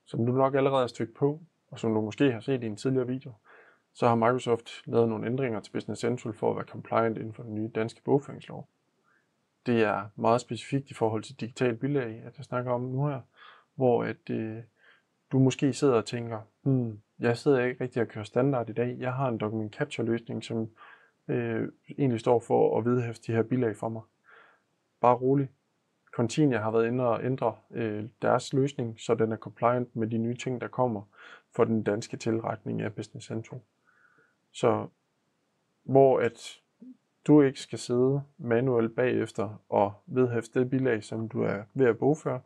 Som du nok allerede har stødt på, og som du måske har set i en tidligere video, så har Microsoft lavet nogle ændringer til Business Central for at være compliant inden for den nye danske bogføringslov. Det er meget specifikt i forhold til digital bilag, at jeg snakker om nu her, hvor du måske sidder og tænker, jeg sidder ikke rigtig og kører standard i dag. Jeg har en document capture løsning, som egentlig står for at vedhæfte de her bilag for mig. Bare rolig. Continia har været inde og ændre deres løsning, så den er compliant med de nye ting, der kommer for den danske tilretning af Business Central. Så hvor at du ikke skal sidde manuelt bagefter og vedhæfte det bilag, som du er ved at bogføre,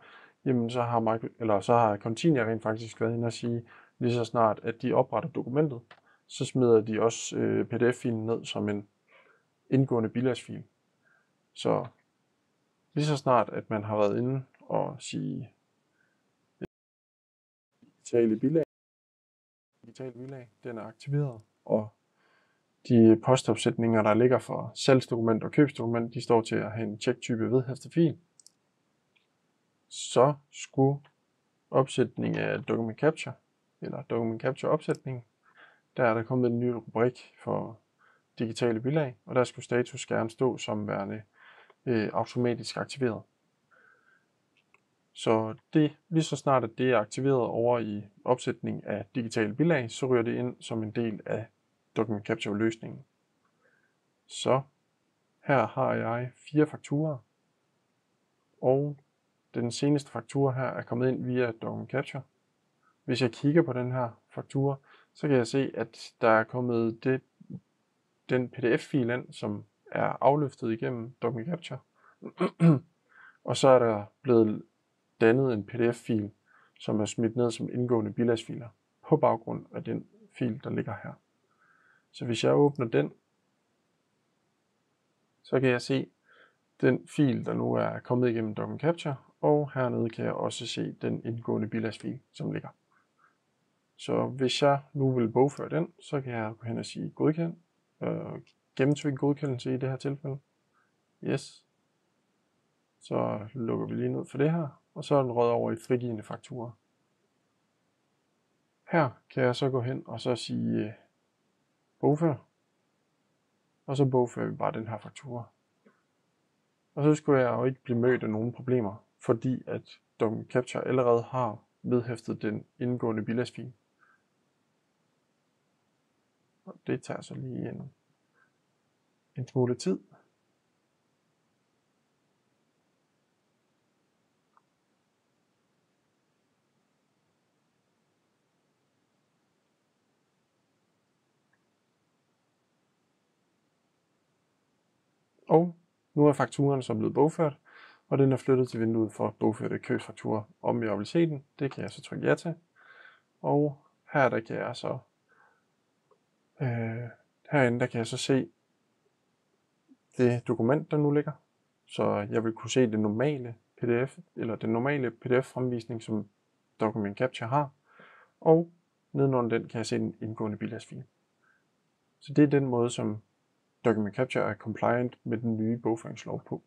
jamen så har Continia rent faktisk været inde og sige, lige så snart at de opretter dokumentet, så smider de også pdf-filen ned som en indgående bilagsfil. Så lige så snart at man har været inde og sige digitale bilag, den er aktiveret, og de postopsætninger, der ligger for salgsdokument og købsdokument, de står til at have en checktype vedhæftet fil. Så skulle opsætning af document capture, eller document capture opsætning, der er der kommet en ny rubrik for digitale bilag, og der skulle status gerne stå som værende automatisk aktiveret. Så det, lige så snart at det er aktiveret over i opsætning af digitale bilag, så ryger det ind som en del af document capture løsningen. Så her har jeg 4 fakturer, og den seneste faktura her er kommet ind via document capture. Hvis jeg kigger på den her faktura, så kan jeg se, at der er kommet den pdf-fil ind, som er afløftet igennem document capture. Og så er der blevet dannet en pdf-fil, som er smidt ned som indgående bilagsfiler på baggrund af den fil, der ligger her. Så hvis jeg åbner den, så kan jeg se den fil, der nu er kommet igennem document capture, og hernede kan jeg også se den indgående bilagsfil, som ligger. Så hvis jeg nu vil bogføre den, så kan jeg gå hen og sige godkend, gennemtvinge godkendelse i det her tilfælde. Yes. Så lukker vi lige ned for det her, og så er den røget over i frigivende fakturer. Her kan jeg så gå hen og så sige bogfør, og så bogfører vi bare den her faktura. Og så skulle jeg jo ikke blive mødt af nogen problemer, fordi at document capture allerede har vedhæftet den indgående bilagsfil. Og det tager så lige en smule tid. Og nu er fakturen så blevet bogført, og den er flyttet til vinduet for bogførte købsfakturer. Om jeg vil se den, det kan jeg så trykke ja til. Og her der kan jeg så herinde der kan jeg så se det dokument, der nu ligger. Så jeg vil kunne se den normale PDF, eller den normale PDF-fremvisning, som document capture har. Og nedenunder den kan jeg se den indgående bilagsfil. Så det er den måde, som document capture er compliant med den nye bogføringslov på.